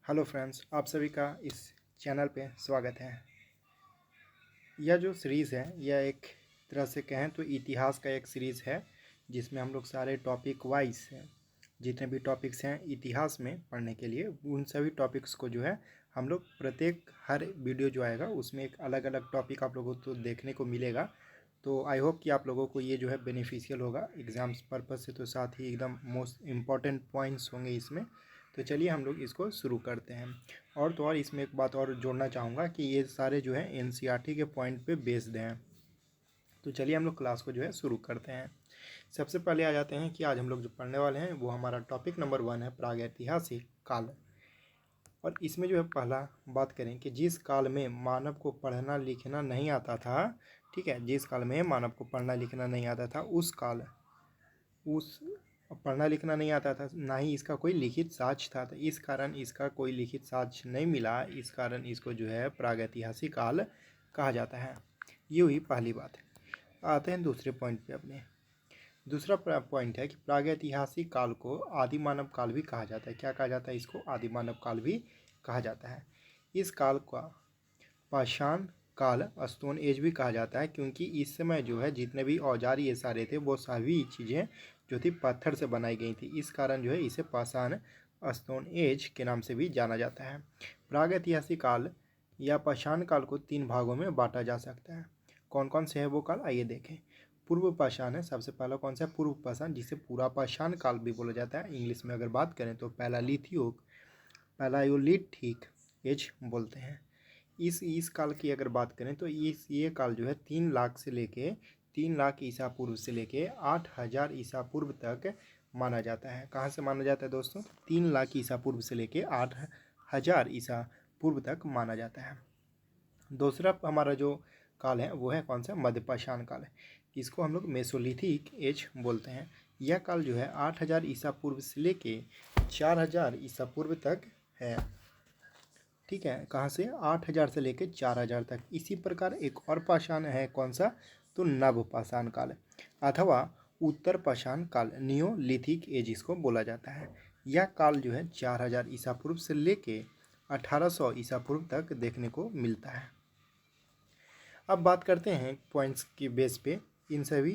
Hello friends, आप सभी का इस चैनल पे स्वागत है। यह जो सीरीज़ है यह एक तरह से कहें तो इतिहास का एक सीरीज़ है जिसमें हम लोग सारे टॉपिक वाइज हैं, जितने भी टॉपिक्स हैं इतिहास में पढ़ने के लिए उन सभी टॉपिक्स को जो है हम लोग प्रत्येक हर वीडियो जो आएगा उसमें एक अलग अलग टॉपिक आप लोगों को देखने को मिलेगा। तो आई होप कि आप लोगों को ये जो है बेनिफिशियल होगा एग्ज़ाम्स पर्पज़ से, तो साथ ही एकदम मोस्ट इम्पॉर्टेंट पॉइंट्स होंगे इसमें। तो चलिए हम लोग इसको शुरू करते हैं। और तो और इसमें एक बात और जोड़ना चाहूँगा कि ये सारे जो है एनसीईआरटी के पॉइंट पे बेस्ड हैं। तो चलिए हम लोग क्लास को जो है शुरू करते हैं। सबसे पहले आ जाते हैं कि आज हम लोग जो पढ़ने वाले हैं वो हमारा टॉपिक नंबर 1 है प्रागैतिहासिक काल। और इसमें जो है पहला बात करें कि जिस काल में मानव को पढ़ना लिखना नहीं आता था, ठीक है, जिस काल में मानव को पढ़ना लिखना नहीं आता था उस पढ़ना लिखना नहीं आता था, ना ही इसका कोई लिखित साक्ष्य था। तो इस कारण इसका कोई लिखित साक्ष्य नहीं मिला, इस कारण इसको जो है प्रागैतिहासिक काल कहा जाता है। ये हुई पहली बात। आते हैं दूसरे पॉइंट पे अपने। दूसरा पॉइंट है कि प्रागैतिहासिक काल को आदि मानव काल भी कहा जाता है। क्या कहा जाता है? इसको आदि मानव काल भी कहा जाता है। इस काल का पाषाण काल, स्टोन एज भी कहा जाता है, क्योंकि इस समय जो है जितने भी औजार ये सारे थे वो सभी चीज़ें जो थी पत्थर से बनाई गई थी। इस कारण जो है इसे पाषाण स्टोन एज के नाम से भी जाना जाता है। प्रागैतिहासिक काल या पाषाण काल को 3 भागों में बांटा जा सकता है। कौन कौन से है वो काल, आइए देखें। पूर्व पाषाण है सबसे पहला। कौन सा? पूर्व पाषाण, जिसे पूरा पाषाण काल भी बोला जाता है। इंग्लिश में अगर बात करें तो पैलायोलिथिक एज बोलते हैं। इस काल की अगर बात करें तो ये काल जो है 3 लाख से लेके 3 लाख ईसा पूर्व से लेके 8,000 ईसा पूर्व तक माना जाता है। कहाँ से माना जाता है दोस्तों? 3 लाख ईसा पूर्व से लेके 8,000 ईसा पूर्व तक माना जाता है। दूसरा हमारा जो काल है वो है कौन सा? मध्यपाषाण काल है। इसको हम लोग मेसोलिथिक एज बोलते हैं। यह काल जो है 8,000 ईसा पूर्व से लेके 4,000 ईसा पूर्व तक है। ठीक है, कहाँ से? 8,000 से लेकर 4,000 तक। इसी प्रकार एक और पाषाण है, कौन सा? तो नवपाषाण काल अथवा उत्तर पाषाण काल, नियोलिथिक एज इसको बोला जाता है। यह काल जो है 4,000 ईसा पूर्व से लेके 1,800 ईसा पूर्व तक देखने को मिलता है। अब बात करते हैं पॉइंट्स के बेस पे, इन सभी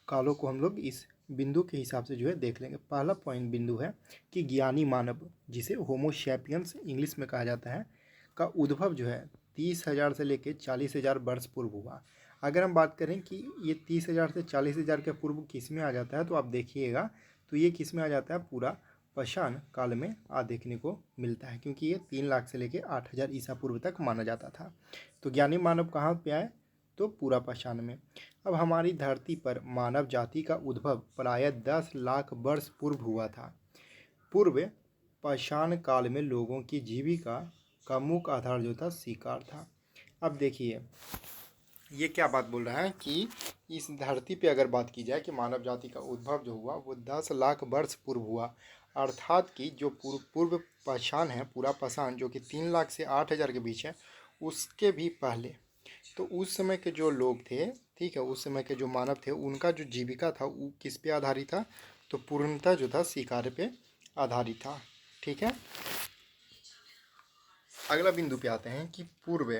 कालों को हम लोग इस बिंदु के हिसाब से जो है देख लेंगे। पहला पॉइंट बिंदु है कि ज्ञानी मानव, जिसे होमो सैपियंस इंग्लिश में कहा जाता है, का उद्भव जो है 30,000 से लेकर 40,000 वर्ष पूर्व हुआ। अगर हम बात करें कि ये 30,000 से 40,000 के पूर्व किस में आ जाता है, तो आप देखिएगा तो ये किस में आ जाता है? पूरा पाषाण काल में देखने को मिलता है, क्योंकि ये 3 लाख से लेकर 8,000 ईसा पूर्व तक माना जाता था। तो ज्ञानी मानव कहाँ पे आए? तो पूरा पाषाण में। अब हमारी धरती पर मानव जाति का उद्भव प्रायः 10 लाख वर्ष पूर्व हुआ था। पूर्व पाषाण काल में लोगों की जीविका का मुख्य आधार जो था शिकार था। अब देखिए ये क्या बात बोल रहा है कि इस धरती पे अगर बात की जाए कि मानव जाति का उद्भव जो हुआ वो 10 लाख वर्ष पूर्व हुआ, अर्थात कि जो पूर्व पाषाण है, पूरा पाषाण जो कि 3 लाख से 8,000 के बीच है, उसके भी पहले, तो उस समय के जो लोग थे, ठीक है, उस समय के जो मानव थे उनका जो जीविका था वो किस पे आधारित था? तो पूर्णतः जो था शिकार पे आधारित था। ठीक है, अगला बिंदु पे आते हैं कि पूर्व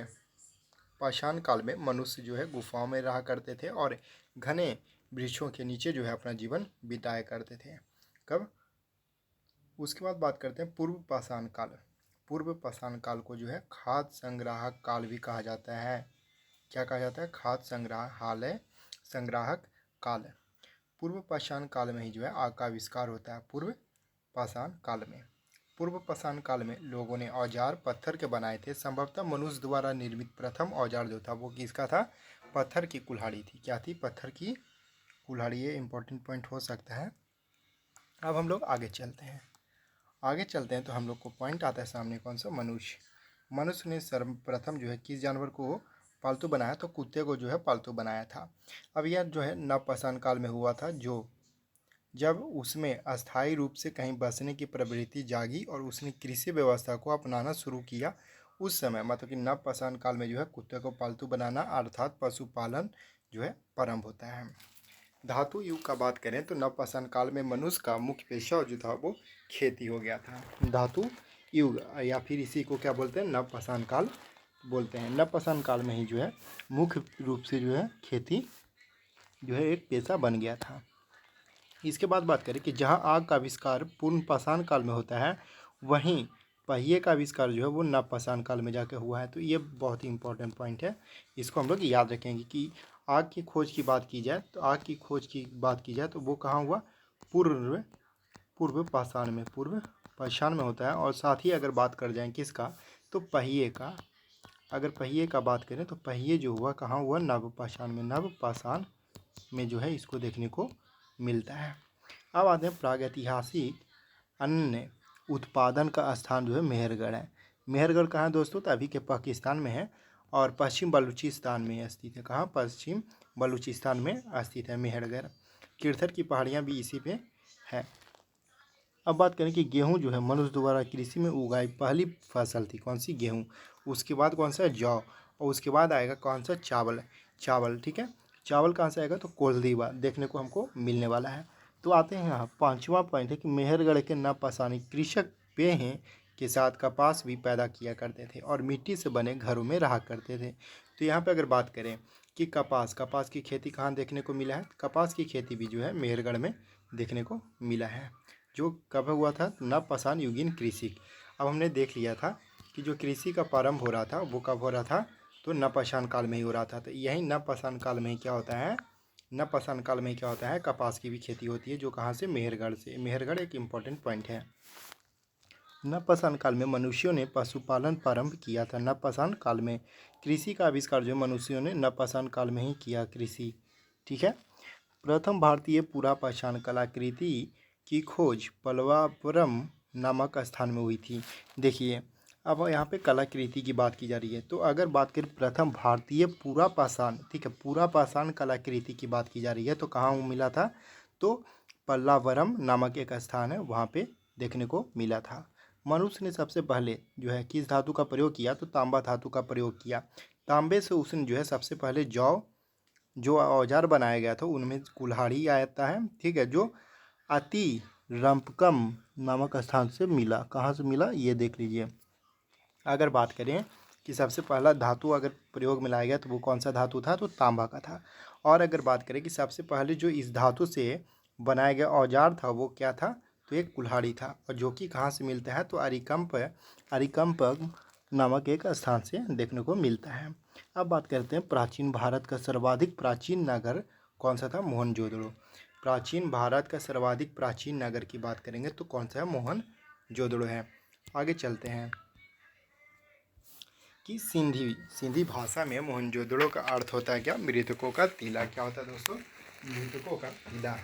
पाषाण काल में मनुष्य जो है गुफाओं में रहा करते थे और घने वृक्षों के नीचे जो है अपना जीवन बिताया करते थे। कब? उसके बाद बात करते हैं पूर्व पाषाण काल। पूर्व पाषाण काल को जो है खाद्य संग्राहक काल भी कहा जाता है। क्या कहा जाता है? खाद्य संग्राहक काल। पूर्व पाषाण काल में ही जो है आग का आविष्कार होता है। पूर्व पाषाण काल में, पूर्व पाषाण काल में लोगों ने औजार पत्थर के बनाए थे। संभवतः मनुष्य द्वारा निर्मित प्रथम औजार जो था वो किसका था? पत्थर की कुल्हाड़ी थी। क्या थी? पत्थर की कुल्हाड़ी। ये इंपॉर्टेंट पॉइंट हो सकता है। अब हम लोग आगे चलते हैं तो हम लोग को पॉइंट आता है सामने, कौन सा? मनुष्य ने सर्वप्रथम जो है किस जानवर को पालतू बनाया? तो कुत्ते को जो है पालतू बनाया था। अब यह जो है नवपाषाण काल में हुआ था, जो जब उसमें अस्थायी रूप से कहीं बसने की प्रवृत्ति जागी और उसने कृषि व्यवस्था को अपनाना शुरू किया। उस समय मतलब कि नवपाषाण काल में जो है कुत्ते को पालतू बनाना अर्थात पशुपालन जो है प्रारंभ होता है। धातु युग का बात करें तो नवपाषाण काल में मनुष्य का मुख्य पेशा जो था वो खेती हो गया था। धातु युग या फिर इसी को क्या बोलते हैं, नवपाषाण काल बोलते हैं। नवपाषाण काल में ही जो है मुख्य रूप से जो है खेती जो है एक पेशा बन गया था। इसके बाद बात करें कि जहाँ आग का आविष्कार पूर्ण पाषाण काल में होता है, वहीं पहिए का आविष्कार जो है वो नवपाषाण काल में जाके हुआ है। तो ये बहुत ही इंपॉर्टेंट पॉइंट है, इसको हम लोग याद रखेंगे कि आग की खोज की बात की जाए तो वो कहाँ हुआ, पूर्व पूर्व पाषाण में होता है। और साथ ही अगर बात कर जाए किसका, तो पहिए का। अगर पहिए का बात करें तो पहिए जो हुआ कहाँ हुआ, नवपाषाण में जो है इसको देखने को मिलता है। अब आते हैं प्रागैतिहासिक अन्न उत्पादन का स्थान जो है मेहरगढ़ है। मेहरगढ़ कहाँ है दोस्तों, तो अभी के पाकिस्तान में है और पश्चिम बलूचिस्तान में स्थित है। कहाँ, पश्चिम बलूचिस्तान में स्थित है मेहरगढ़। किरथर की पहाड़ियाँ भी इसी पे है। अब बात करें कि गेहूं जो है मनुष्य द्वारा कृषि में उगाई पहली फसल थी। कौन सी, गेहूं। उसके बाद कौन सा, जौ। और उसके बाद आएगा कौन सा, चावल। ठीक है, चावल कहाँ से आएगा, तो कोल्दीवा देखने को हमको मिलने वाला है। तो आते हैं यहाँ पांचवा पॉइंट है कि मेहरगढ़ के नवपाषाणी कृषक पेह के साथ कपास भी पैदा किया करते थे और मिट्टी से बने घरों में रहा करते थे। तो यहाँ पे अगर बात करें कि कपास की खेती कहाँ देखने को मिला है, कपास की खेती भी जो है मेहरगढ़ में देखने को मिला है, जो कब हुआ था, नवपाषाण युगीन कृषि। अब हमने देख लिया था कि जो कृषि का प्रारंभ हो रहा था वो कब हो रहा था, तो नवपाषाण काल में ही हो रहा था। तो यही नवपाषाण काल में ही क्या होता है, कपास की भी खेती होती है, जो कहाँ से, मेहरगढ़ से। मेहरगढ़ एक इम्पॉर्टेंट पॉइंट है। नवपाषाण काल में मनुष्यों ने पशुपालन प्रारंभ किया था। नवपाषाण काल में कृषि का आविष्कार जो मनुष्यों ने नवपाषाण काल में ही किया, कृषि। ठीक है। प्रथम भारतीय पुरापाषाण कलाकृति की खोज पल्लवापुरम नामक स्थान में हुई थी। देखिए, अब यहाँ पे कलाकृति की बात की जा रही है, तो अगर बात करें प्रथम भारतीय पुरापाषाण, ठीक है, पुरापाषाण कलाकृति की बात की जा रही है, तो कहाँ मिला था, तो पल्लावरम नामक एक स्थान है, वहाँ पे देखने को मिला था। मनुष्य ने सबसे पहले जो है किस धातु का प्रयोग किया, तो तांबा धातु का प्रयोग किया। तांबे से उसने जो है सबसे पहले जो औजार बनाया गया था उनमें कुल्हाड़ी आता है। ठीक है, जो अति रंपकम नामक स्थान से मिला। कहाँ से मिला, ये देख लीजिए। अगर बात करें कि सबसे पहला धातु अगर प्रयोग में लाया गया तो वो कौन सा धातु था, तो तांबा का था। और अगर बात करें कि सबसे पहले जो इस धातु से बनाया गया औजार था वो क्या था, तो एक कुल्हाड़ी था, और जो कि कहाँ से मिलता है, तो अरिकम्प नामक एक स्थान से देखने को मिलता है। अब बात करते हैं प्राचीन भारत का सर्वाधिक प्राचीन नगर कौन सा था, मोहनजोदड़ो। प्राचीन भारत का सर्वाधिक प्राचीन नगर की बात करेंगे तो कौन सा है, मोहनजोदड़ो है। आगे चलते हैं कि सिंधी भाषा में मोहनजोदड़ो का अर्थ होता है क्या, मृतकों का टीला। क्या होता है दोस्तों, मृतकों का टीला।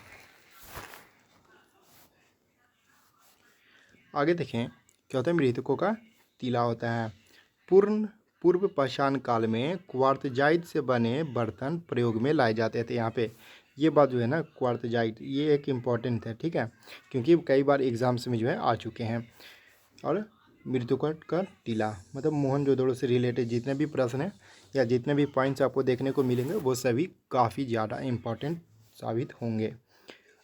आगे देखें क्या होता है, मृतकों का टीला होता है। पूर्व पाषाण काल में क्वार्तजाइट से बने बर्तन प्रयोग में लाए जाते थे। यहाँ पे ये बात जो है ना, क्वार्तजाइट, ये एक इम्पॉर्टेंट है, ठीक है, क्योंकि कई बार एग्जाम्स में जो है आ चुके हैं। और मृतकों का टीला मतलब मोहनजोदड़ो से रिलेटेड जितने भी प्रश्न हैं या जितने भी पॉइंट्स आपको देखने को मिलेंगे वो सभी काफ़ी ज़्यादा इम्पॉर्टेंट साबित होंगे।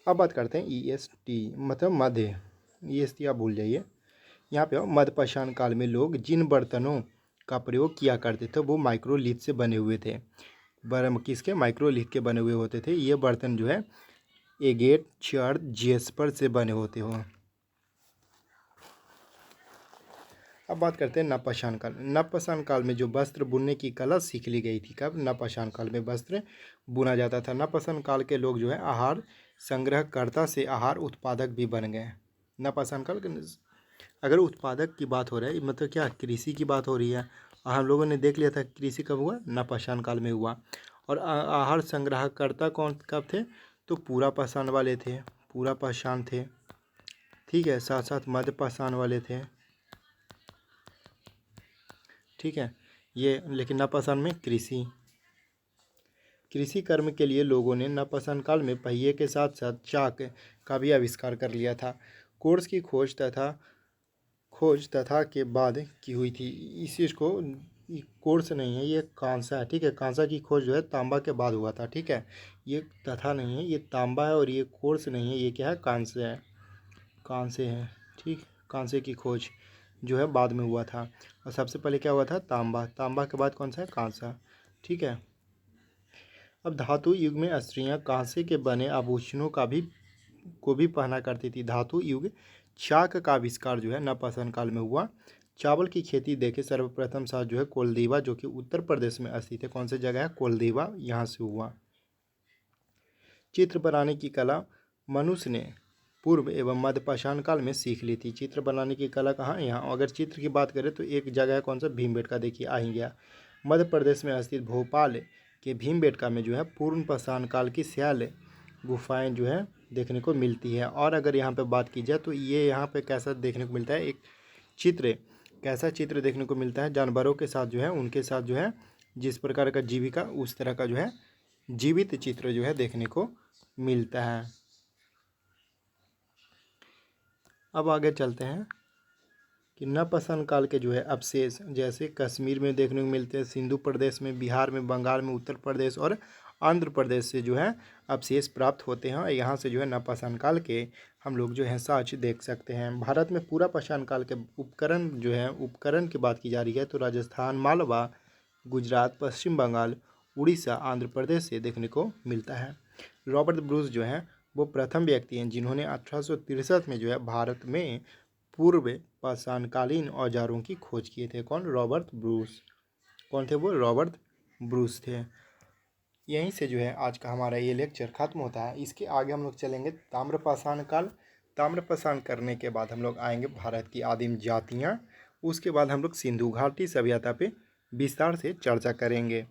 अब बात करते हैं EST मतलब मध्य, EST आप भूल जाइए। यहाँ पे मध्यपाषाण काल में लोग जिन बर्तनों का प्रयोग किया करते थे वो माइक्रोलिथ से बने हुए थे। किसके, माइक्रोलिथ के बने हुए होते थे। ये बर्तन जो है एगेट, चर्च, जेस्पर से बने होते हो। अब बात करते हैं नवपाषाण काल। नवपाषाण काल में जो वस्त्र बुनने की कला सीख ली गई थी, कब, नवपाषाण काल में वस्त्र बुना जाता था। नवपाषाण काल के लोग जो है आहार संग्रहकर्ता से आहार उत्पादक भी बन गए। नवपाषाण काल के अगर उत्पादक की बात हो रही है मतलब क्या, कृषि की बात हो रही है। हम लोगों ने देख लिया था कृषि कब हुआ, नवपाषाण काल में हुआ। और आहार संग्रहकर्ता कौन कब थे, तो पुरापाषाण वाले थे, पुरापाषाण थे। ठीक है, साथ साथ मध्यपाषाण वाले थे। ठीक है, ये लेकिन नवपाषाण में कृषि कर्म के लिए लोगों ने नवपाषाण काल में पहिए के साथ साथ चाक का भी आविष्कार कर लिया था। कोर्स की खोज तथा के बाद की हुई थी। इस चीज़ को ये कोर्स नहीं है, ये कांसा है, ठीक है। कांसा की खोज जो है तांबा के बाद हुआ था, ठीक है। ये तथा नहीं है, ये तांबा है, और ये कोर्स नहीं है, ये क्या है, कांसे है, कांसे है, ठीक। कांसे की खोज जो है बाद में हुआ था, और सबसे पहले क्या हुआ था, तांबा। तांबा के बाद कौन सा है, कांसा, ठीक है। अब धातु युग में स्त्रियां कांसे के बने आभूषणों को भी पहना करती थी। धातु युग चाक का आविष्कार जो है नवपाषाण काल में हुआ। चावल की खेती देखे सर्वप्रथम साथ जो है कोलदीवा, जो कि उत्तर प्रदेश में स्थित है। कौन सी जगह है, कोलदीवा, यहाँ से हुआ। चित्र बनाने की कला मनुष्य ने पूर्व एवं मध्यपाषाण काल में सीख ली थी। चित्र बनाने की कला कहाँ है, यहाँ। अगर चित्र की बात करें तो एक जगह है, कौन सा, भीमबेटका, देखिए आ ही गया। मध्य प्रदेश में स्थित भोपाल के भीमबेटका में जो है पूर्ण पाषाण काल की स्याल गुफाएं जो है देखने को मिलती है। और अगर यहाँ पे बात की जाए तो ये यहाँ पे कैसा देखने को मिलता है, एक चित्र, कैसा चित्र देखने को मिलता है, जानवरों के साथ जो है, उनके साथ जो है जिस प्रकार का जीविका, उस तरह का जो है जीवित चित्र जो है देखने को मिलता है। अब आगे चलते हैं कि नवपाषाण काल के जो है अवशेष जैसे कश्मीर में देखने को मिलते हैं, सिंधु प्रदेश में, बिहार में, बंगाल में, उत्तर प्रदेश और आंध्र प्रदेश से जो है अवशेष प्राप्त होते हैं। और यहाँ से जो है नवपाषाण काल के हम लोग जो है साक्ष्य देख सकते हैं। भारत में पूरा पाषाण काल के उपकरण की बात की जा रही है तो राजस्थान, मालवा, गुजरात, पश्चिम बंगाल, उड़ीसा, आंध्र प्रदेश से देखने को मिलता है। रॉबर्ट ब्रूस जो है वो प्रथम व्यक्ति हैं जिन्होंने 1863 में जो है भारत में पूर्व पाषाणकालीन औजारों की खोज किए थे। कौन, रॉबर्ट ब्रूस। कौन थे वो, रॉबर्ट ब्रूस थे। यहीं से जो है आज का हमारा ये लेक्चर खत्म होता है। इसके आगे हम लोग चलेंगे ताम्रपाषाण काल। ताम्रपाषाण करने के बाद हम लोग आएंगे भारत की आदिम जातियाँ। उसके बाद हम लोग सिंधु घाटी सभ्यता पे विस्तार से चर्चा करेंगे।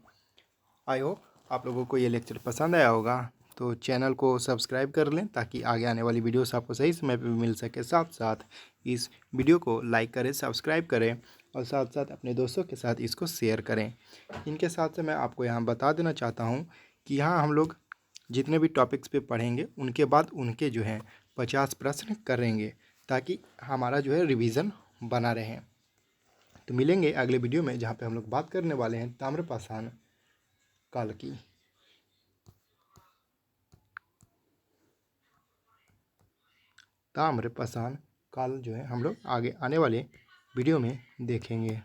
आई होप आप लोगों को ये लेक्चर पसंद आया होगा, तो चैनल को सब्सक्राइब कर लें ताकि आगे आने वाली वीडियोस आपको सही समय पे मिल सके। साथ साथ इस वीडियो को लाइक करें, सब्सक्राइब करें, और साथ साथ अपने दोस्तों के साथ इसको शेयर करें। इनके साथ से मैं आपको यहाँ बता देना चाहता हूँ कि यहाँ हम लोग जितने भी टॉपिक्स पे पढ़ेंगे उनके बाद उनके जो है 50 प्रश्न करेंगे ताकि हमारा जो है रिवीजन बना रहे। तो मिलेंगे अगले वीडियो में जहाँ पे हम लोग बात करने वाले हैं ताम्रपाषाण काल की। ताम्रपाषाण काल जो है हम लोग आगे आने वाले वीडियो में देखेंगे।